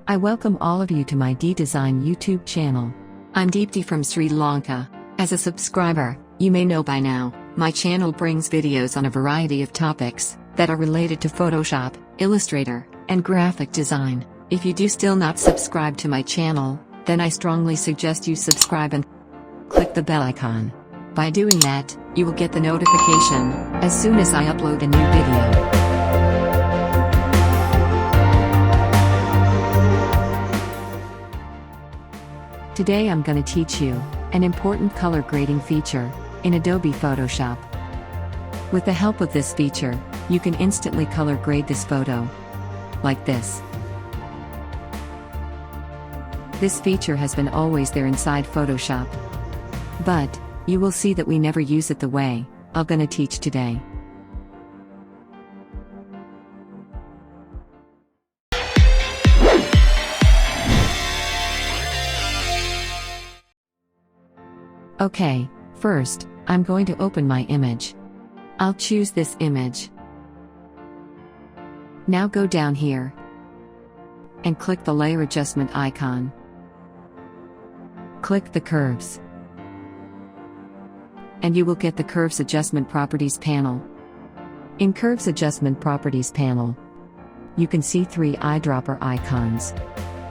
I welcome all of you to my Deedesign YouTube channel. I'm Deepti from Sri Lanka. As a subscriber, you may know by now, my channel brings videos on a variety of topics that are related to Photoshop, Illustrator, and graphic design. If you do still not subscribe to my channel, then I strongly suggest you subscribe and click the bell icon. By doing that, you will get the notification as soon as I upload a new video. Today I'm going to teach you an important color grading feature in Adobe Photoshop. With the help of this feature, you can instantly color grade this photo, like this. This feature has been always there inside Photoshop, but you will see that we never use it the way I'm going to teach today. Okay, first, I'm going to open my image. I'll choose this image. Now go down here and click the layer adjustment icon. Click the curves, and you will get the Curves Adjustment Properties panel. In Curves Adjustment Properties panel, you can see 3 eyedropper icons.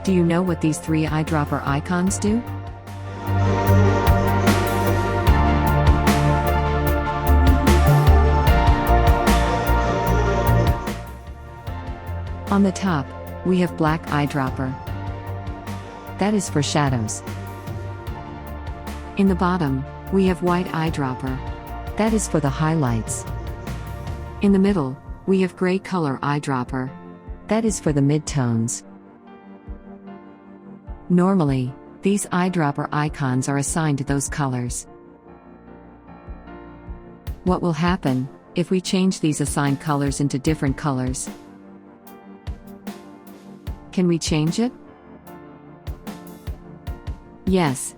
Do you know what these 3 eyedropper icons do? On the top, we have black eyedropper. That is for shadows. In the bottom, we have white eyedropper. That is for the highlights. In the middle, we have gray color eyedropper. That is for the midtones. Normally, these eyedropper icons are assigned to those colors. What will happen if we change these assigned colors into different colors? Can we change it? Yes,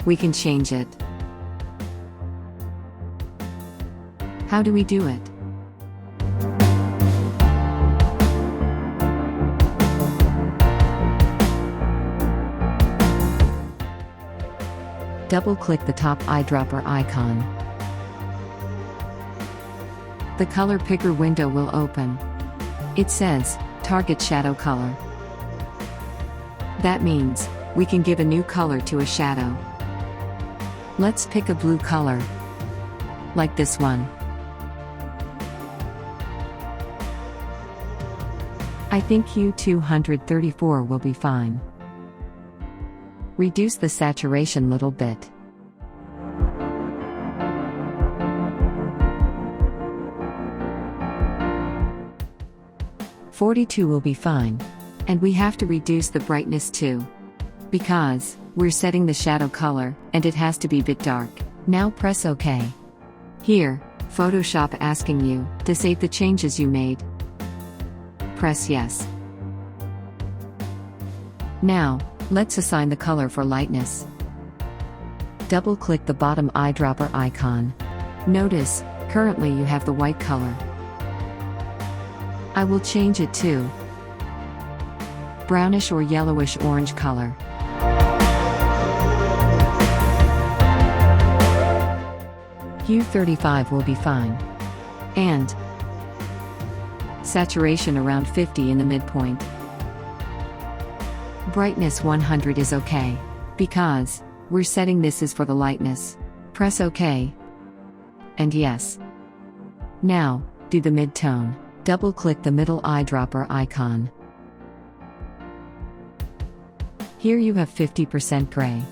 we can change it. How do we do it? Double-click the top eyedropper icon. The color picker window will open. It says, Target Shadow Color. That means, we can give a new color to a shadow. Let's pick a blue color, like this one. I think hue 234 will be fine. Reduce the saturation little bit. "42 will be fine. And we have to reduce the brightness too, because we're setting the shadow color, and it has to be a bit dark. Now press OK. Here, Photoshop asking you to save the changes you made. Press yes. Now, let's assign the color for lightness. Double-click the bottom eyedropper icon. Notice, currently you have the white color. I will change it to brownish or yellowish orange color. Hue 35 will be fine. And saturation around 50 in the midpoint. Brightness 100 is okay, because we're setting this as for the lightness. Press OK. And yes. Now, do the mid-tone. Double-click the middle eyedropper icon. Here you have 50% gray.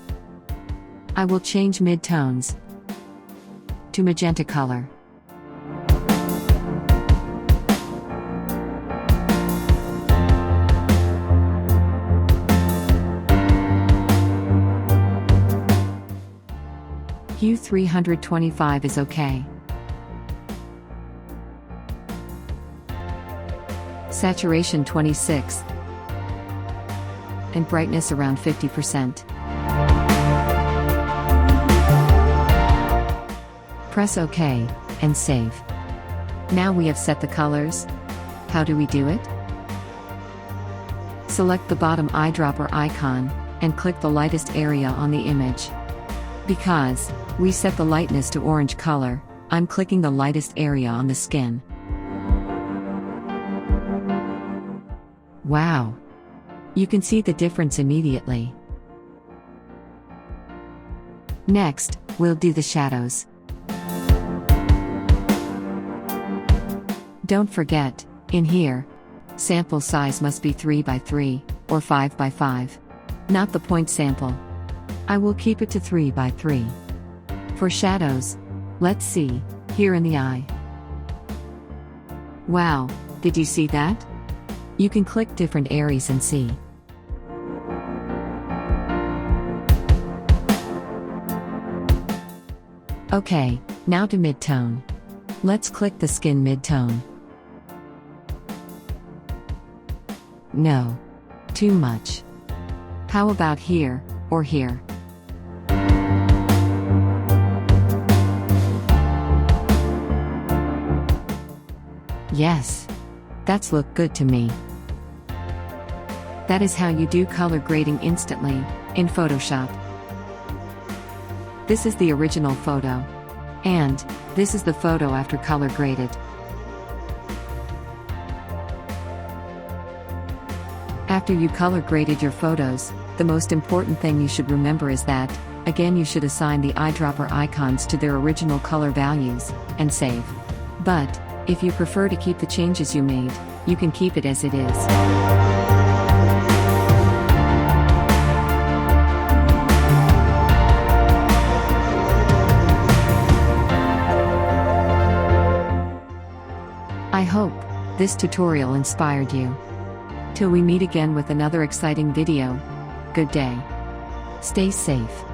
I will change mid-tones to magenta color. Hue 325 is okay. Saturation 26. And brightness around 50%. Press OK, and save. Now we have set the colors. How do we do it? Select the bottom eyedropper icon, and click the lightest area on the image. Because we set the lightness to orange color, I'm clicking the lightest area on the skin. Wow! You can see the difference immediately. Next, we'll do the shadows. Don't forget, in here, sample size must be 3 by 3, or 5 by 5. Not the point sample. I will keep it to 3 by 3. For shadows, let's see, here in the eye. Wow, did you see that? You can click different areas and see. Okay, now to mid-tone. Let's click the skin mid-tone. No. Too much. How about here, or here? Yes. That's look good to me. That is how you do color grading instantly, in Photoshop. This is the original photo. And this is the photo after color graded. After you color graded your photos, the most important thing you should remember is that, again, you should assign the eyedropper icons to their original color values, and save. But, if you prefer to keep the changes you made, you can keep it as it is. I hope this tutorial inspired you. Till we meet again with another exciting video, good day. Stay safe.